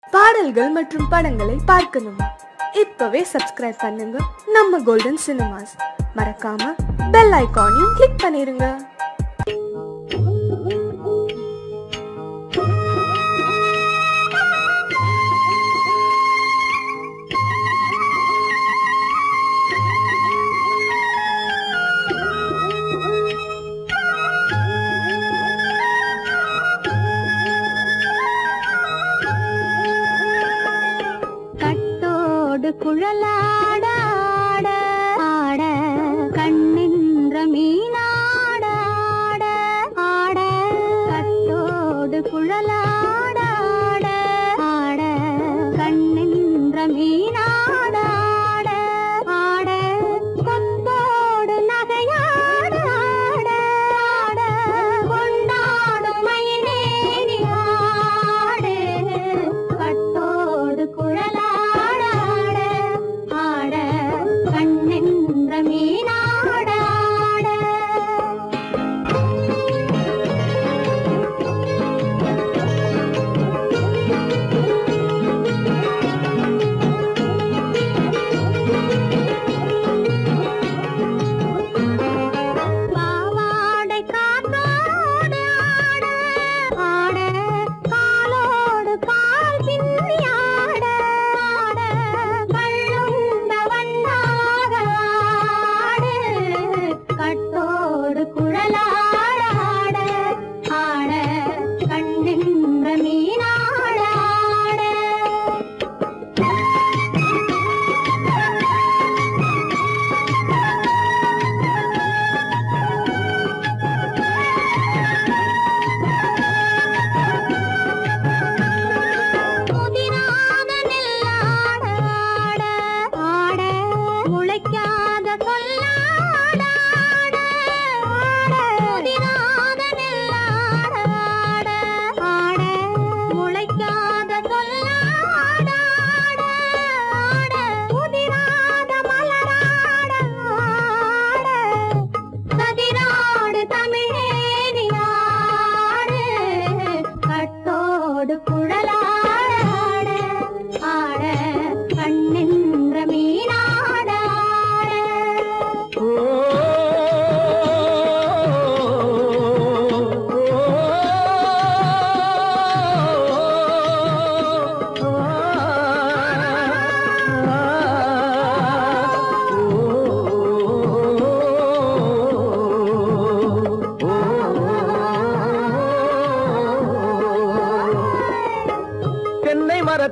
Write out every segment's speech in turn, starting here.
பாடல்கள் மற்றும் படங்களை பார்க்கணுமா? இப்பவே சப்ஸ்கிரைப் பண்ணுங்க நம்ம கோல்டன் சினிமாஸ். மறக்காம பெல் ஐகானையும் கிளிக் பண்ணிருங்க. குழலாட ஆட ஆட கண்ணின்ற மீனாட ஆட ஆட கட்டோடு குழலாட ஆட ஆட கண்ணின்ற மீனாட ஆட ஆட கொத்தோடு நகையாட ஆட ஆட கொண்டாடும் மயிலேறி ஆடு கட்டோடு குழலாட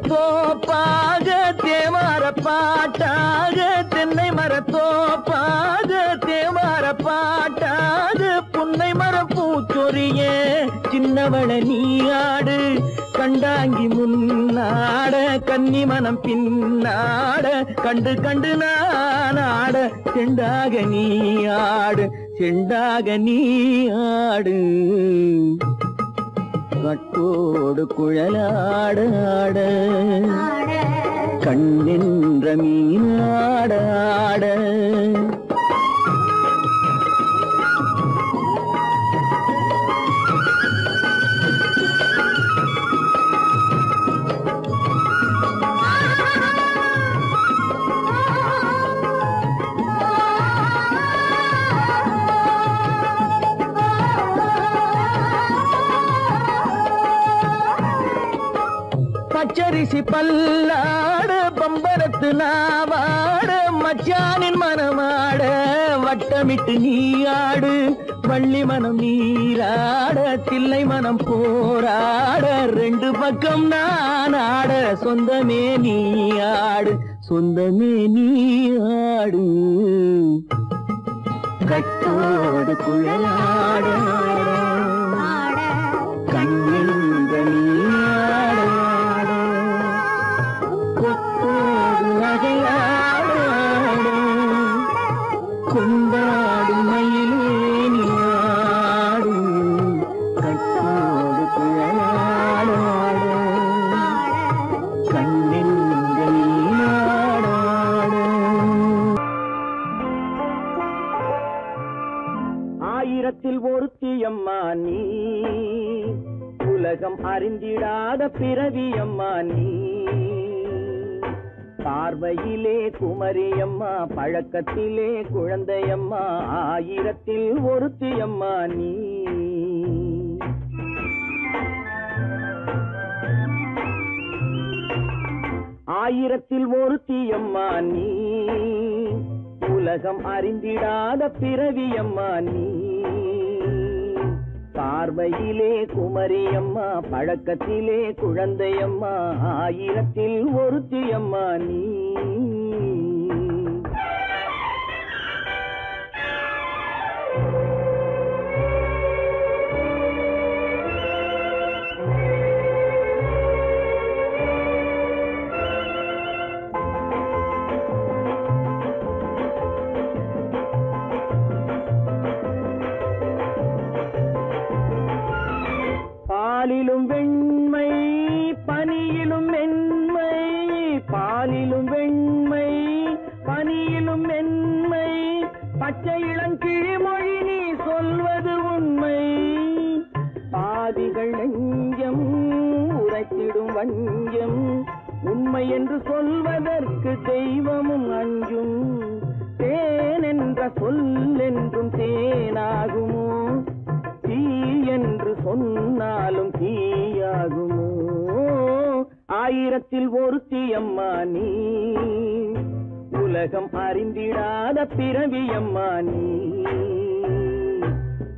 மரத்தோப்பாக தேமார பாட்டாக தென்னை மரத்தோப்பாக தேமார பாட்டாக புன்னை மரம் பூச்சொரிய சின்னவள நீயாடு கண்டாங்கி முன்னாட கன்னி மனம் பின்னாட கண்டு கண்டு நானாட செண்டாக நீயாடு செண்டாக நீயாடு கட்டோடு குழலாட ஆட கண்ணின்ற மீனாட ஆட பச்சரிசி பல்லாட பம்பரத்து நாவாட மச்சானின் மனமாட வட்டமிட்டு நீயாடு வள்ளி மனம் நீராட தில்லை மனம் போராட ரெண்டு பக்கம் நான் ஆட சொந்தமே நீயாடு சொந்தமே நீயாடு கட்டோடு குழலாட கண்ணின்ற நீயாட கொண்டாடும் மயிலேனியாடும் கட்டோடு குழலாட கண்ணின்ற நீயாட ஆயிரத்தில் ஒருத்தியம்மா நீ உலக உலகம் அறிந்திடாத பிறவியம்மா நீ. பார்வையிலே குமரியம்மா, பழக்கத்திலே குழந்தையம்மா, ஆயிரத்தில் ஒருத்தியம்மா நீ. ஆயிரத்தில் ஒருத்தியம்மா நீ. உலகம் அறிந்திடாத பிறவியம்மா நீ. பார்வையிலே குமரியம்மா, பழக்கத்திலே குழந்தையம்மா, ஆயிரத்தில் ஒருத்தியம்மா நீ. பாலிலும் வெண்மை பனியிலும் மென்மை, பாலிலும் வெண்மை பனியிலும் மென்மை, பச்சை இளங்கிழிமொழி நீ சொல்வது உண்மை. பாதிகள் நெஞ்சம் உரைத்திடும் வஞ்சம், உண்மை என்று சொல்வதற்கு தெய்வமும் அஞ்சும். தேன் என்ற சொல் என்றும் தேனாகுமோ, தீ என்று சொன்னாலும் தீயாகுமோ. ஆயிரத்தில் ஒருத்தியம்மா நீ. உலகம் அறிந்திடாத பிறவியம்மா நீ.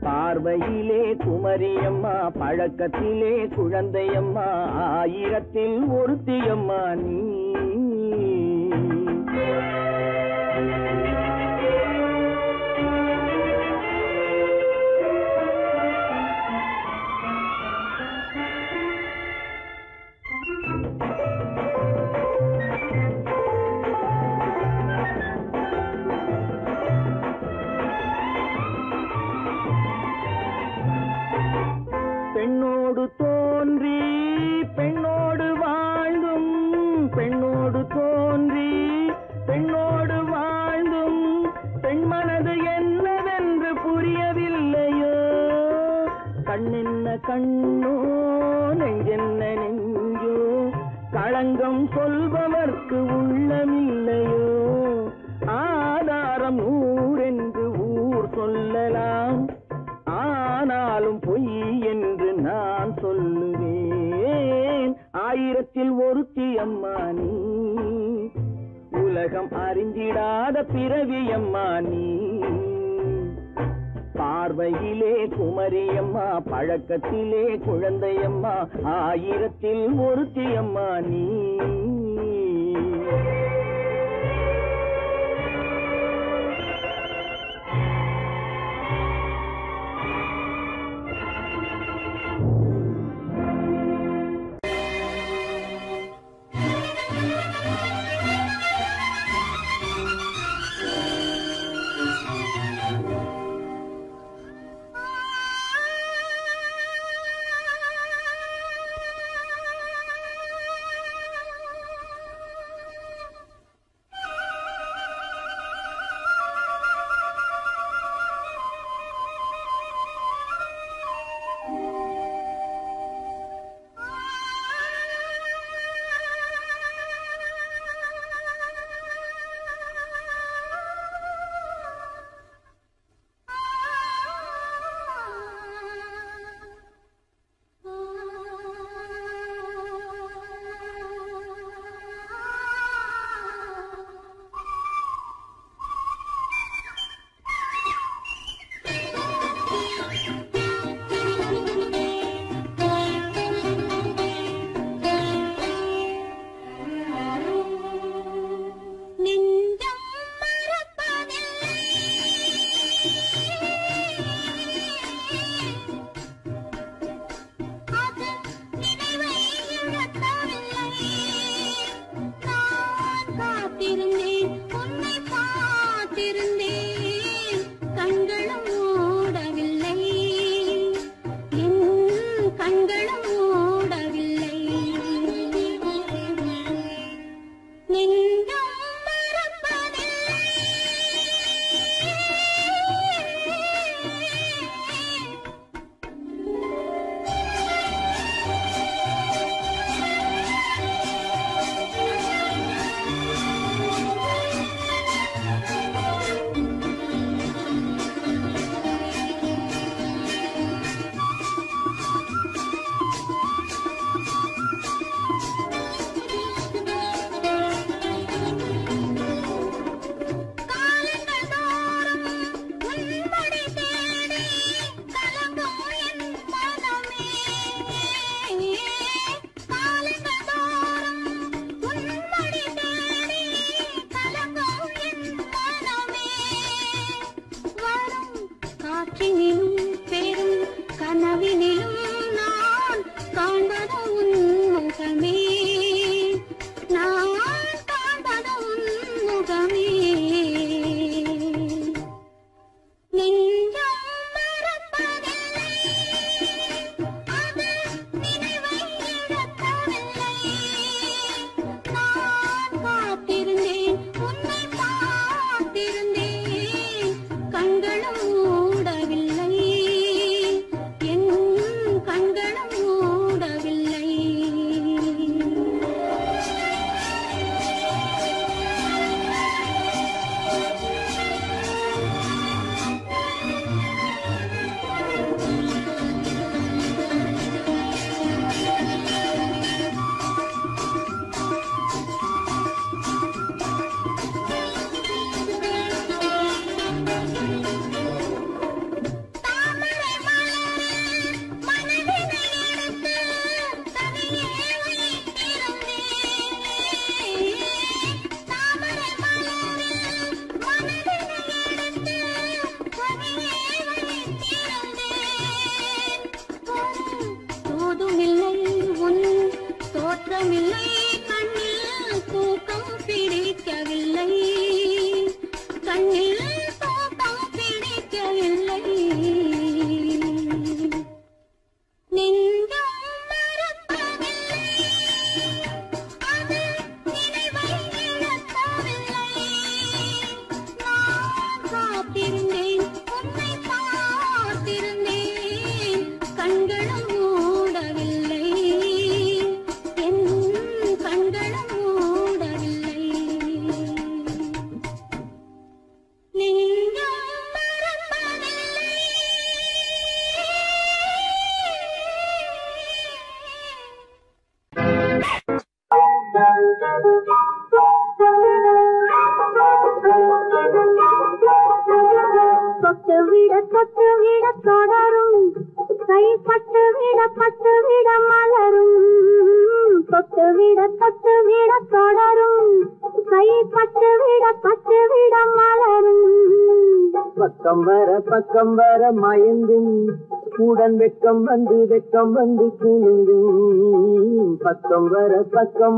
பார்வையிலே குமரியம்மா, பழக்கத்திலே குழந்தையம்மா, ஆயிரத்தில் ஒருத்தியம்மா நீ. பெண்ணோடு தோன்றி பெண்ணோடு வாழ்ந்தும், பெண்ணோடு தோன்றி பெண்ணோடு வாழ்ந்தும், பெண் மனது என்னவென்று புரியவில்லையோ. கண்ணென்ன கண்ணோ, நெஞ்சென்ன நெஞ்சோ, களங்கம் சொல்பவர்க்கு உள்ளமில்லையோ. ஆதாரம் ஊரென்று ஊர் சொல்லலாம், ஆனாலும் பொய் என்று நான் சொல்லுவேன். ஆயிரத்தில் ஒருத்தியம்மா நீ. உலகம் அறிந்திடாத பிறவியம்மா நீ. பார்வையிலே குமரியம்மா, பழக்கத்திலே குழந்தையம்மா, ஆயிரத்தில் ஒருத்தியம்மா நீ. தொட்டு விட தொடரும் கைப்பட்டு விட மலரும் தொட்டு விட தொடரும் கைப்பட்டு விட மலரும் பக்கம் வர மயங்கும் உடன் வெக்கம் வந்து குலுங்கும் பக்கம்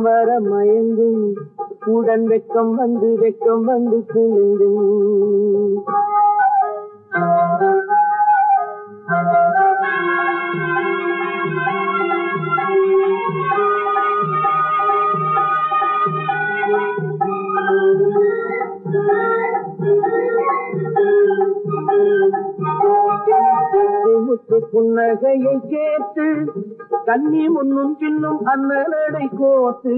வர மயங்கும் உடன் வெக்கம் வந்து குலுங்கும் முத்து புன்னகையை கேட்டு கண்ணி முன்னும் பின்னும் அண்ணனடை கோத்து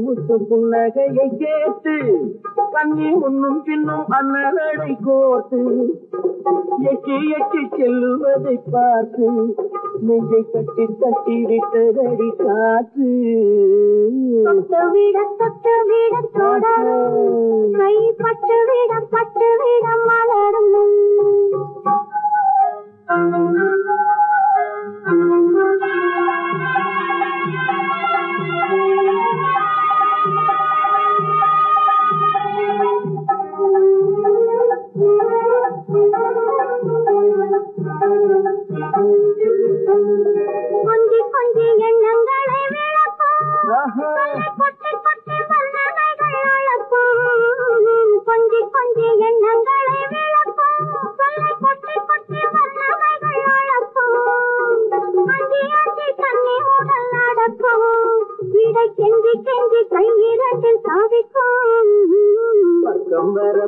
முத்து புன்னகையை கேட்டு கண்ணி முன்னும் பின்னும் அண்ணனடை கோத்து எட்டி செல்லுவதை பார்த்து நெஞ்சை கட்டி விட்டதடி காற்று தொட்டு விட தொடரும் கைப்பட்டு விட மலரும் கொஞ்சி எண்ணங்களை விளக்கும் கொட்டி வல்லமைகள் அளக்கும் கொஞ்சி எண்ணங்களை விளக்கும் கொட்டி வல்லமைகள் அளக்கும் அஞ்சி தண்ணி உடல் நடக்கும் விடை கெஞ்சி கையிரண்டில் சாதிக்கும்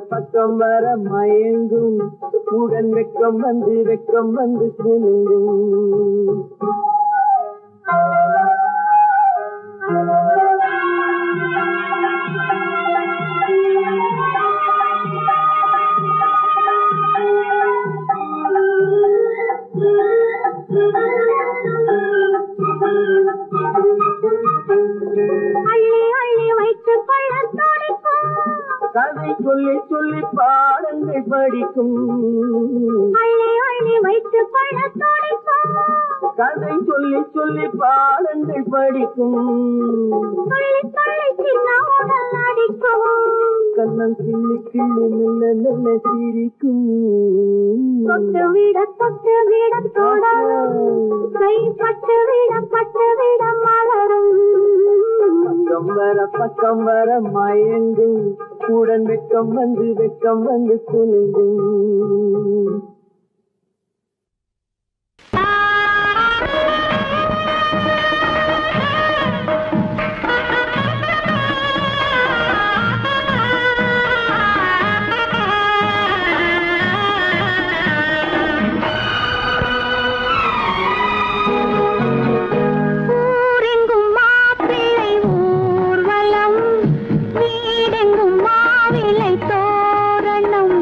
பக்கம் வர மயங்கும் உடன் வெக்கம் வந்து குலுங்கும் அள்ளி வைத்துக் கொள்ள துடிக்கும் கதை சொல்லி பாடங்கள் படிக்கும் அள்ளி வைத்துக் கொள்ள துடிக்கும் கதை சொல்லி பாடங்கள் படிக்கும் சொல்லி சின்ன உடல் அடிக்கும் கண்ணம் கிள்ளி நல்ல சிரிக்கும் தொட்டு விட தொடரும் கைப்பட்டு விட மலரும் பக்கம் வர மயங்கும் உடன் வெக்கம் வந்து குலுங்கும் வீடெங்கும் மாவிலை தோரணம்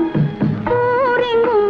ஊரெங்கும்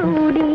சூடி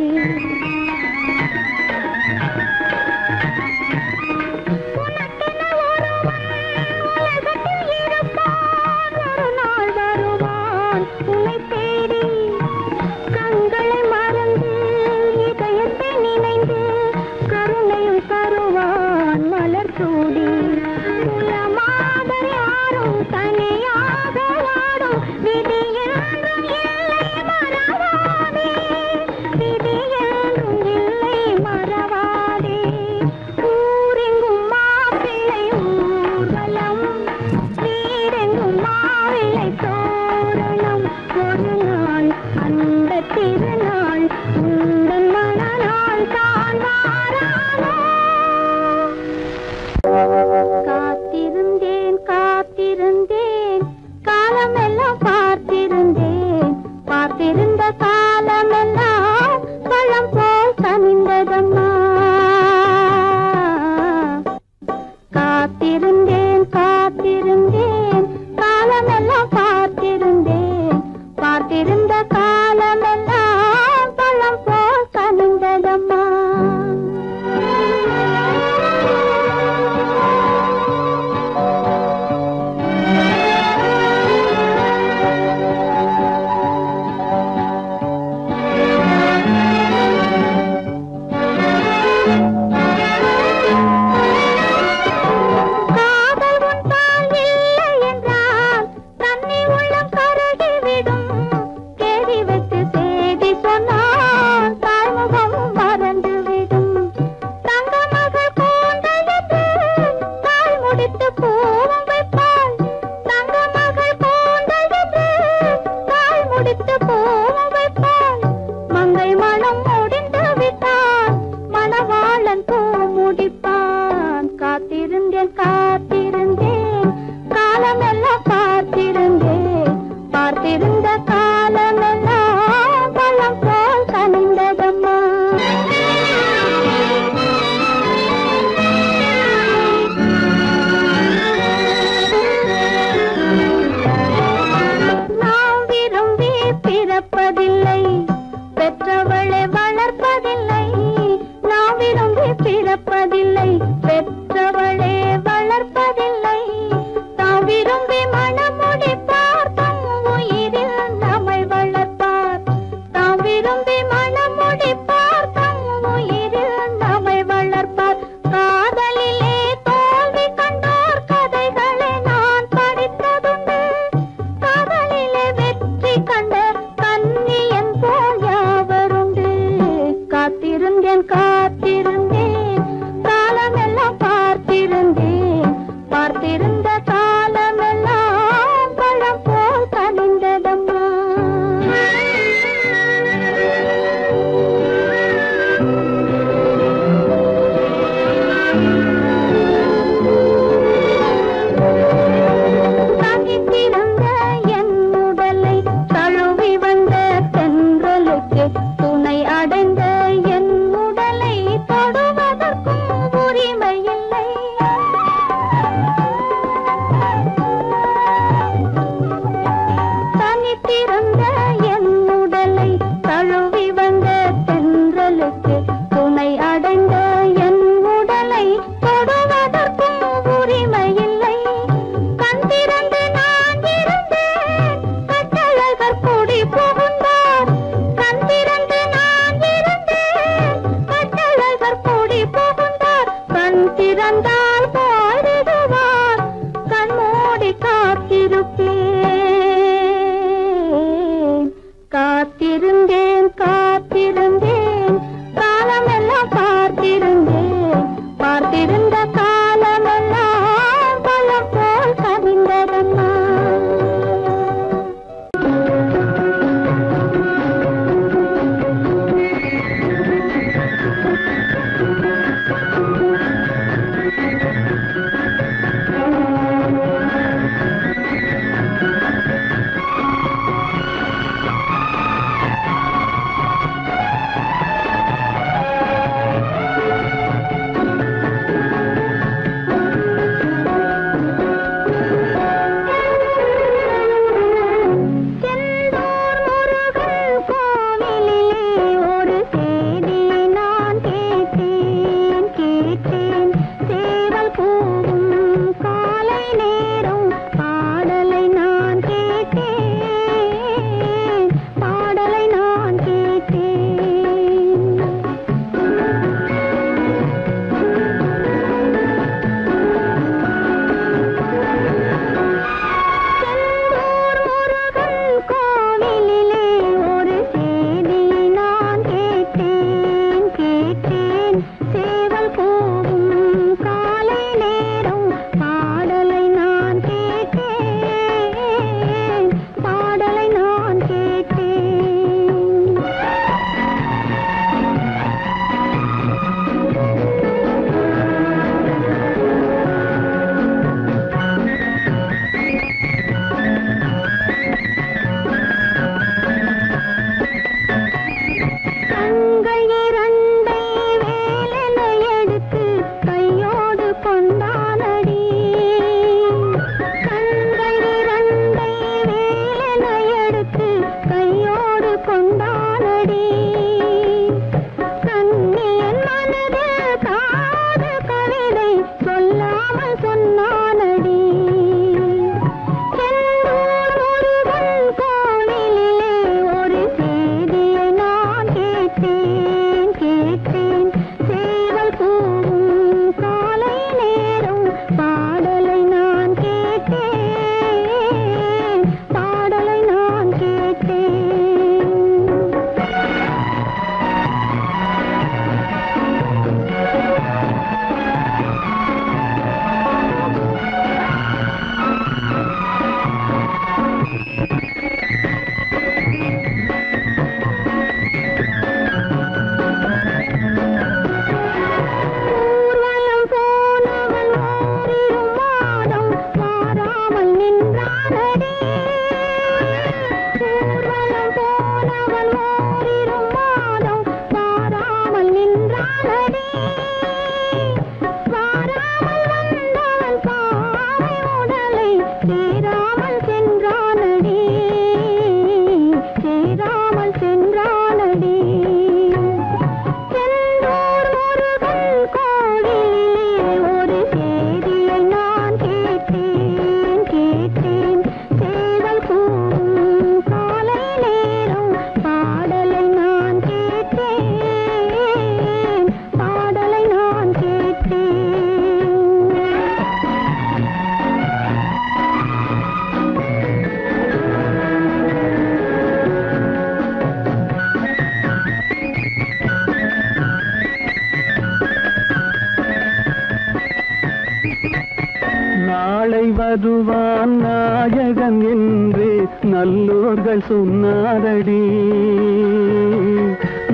நாளை வருவான் நாயகன் என்று நல்லோர்கள் சொன்னாரடி.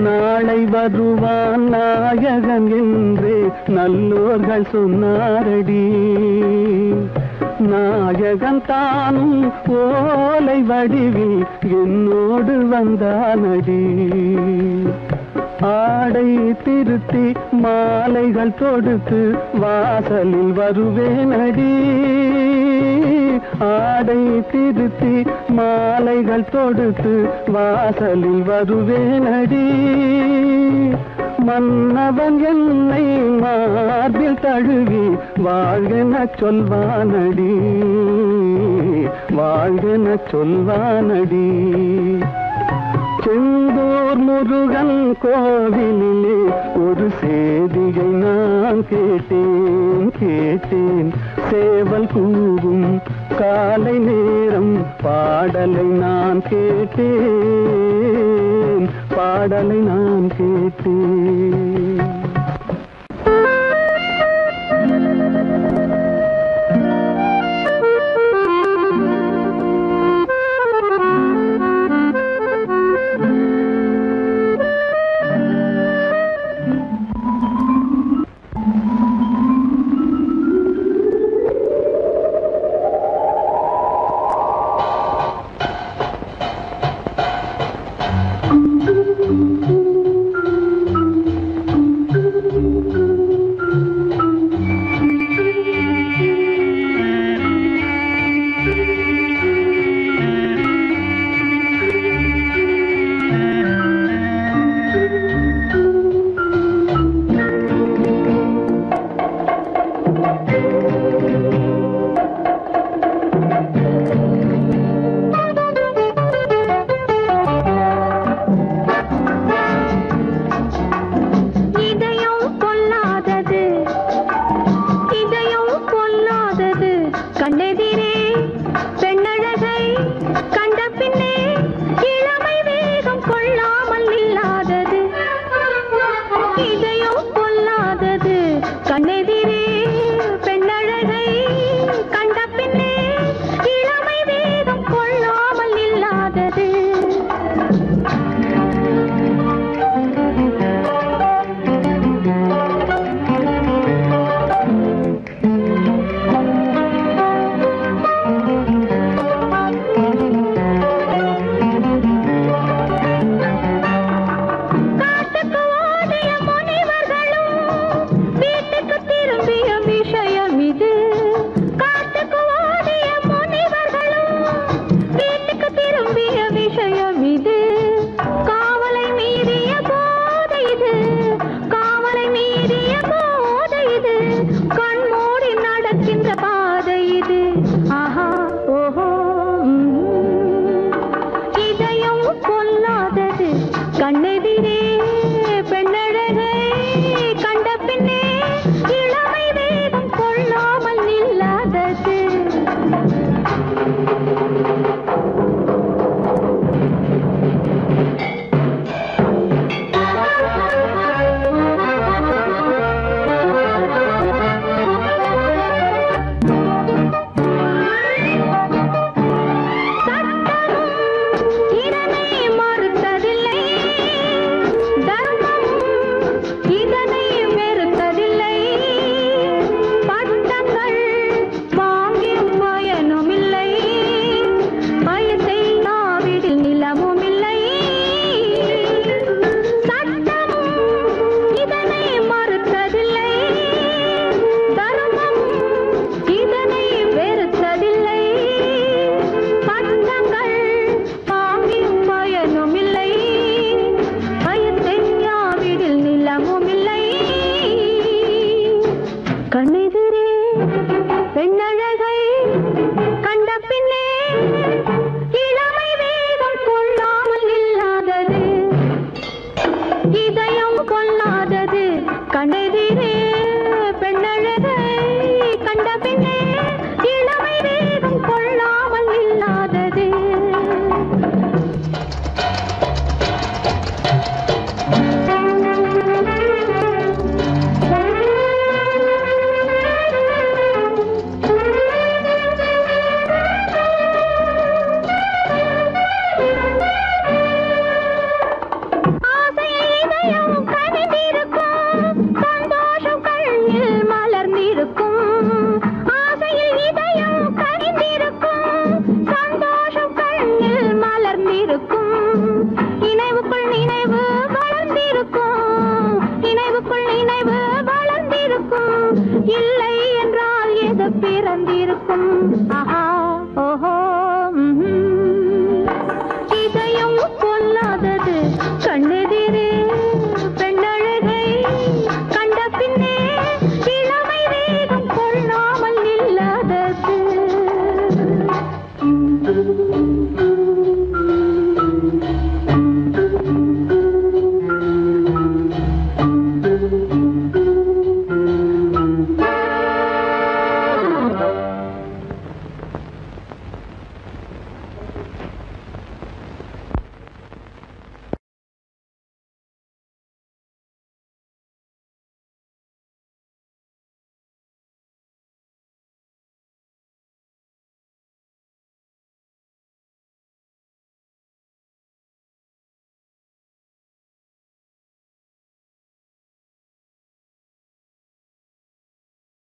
நாளை வருவான் நாயகன் என்று நல்லோர்கள் சொன்னாரடி. நாயகன் தானும் ஓலை வடிவில் என்னோடு வந்தானடி. ஆடை திருத்தி மாலைகள் தொடுத்து வாசலில் வருவேனடி. ஆடை திருத்தி மாலைகள் தொடுத்து வாசலில் வருவேனடி. மன்னவன் என்னை மார்பில் தழுவி வாழ்கென சொல்வானடி. வாழ்கென சொல்வானடி. செந்தூர் முருகன் கோவிலிலே ஒரு சேதியை நான் கேட்டேன். சேவல் கூவும் காலை நேரம் பாடலை நான் கேட்டேன். பாடலை நான் கேட்டேன். கண்ணே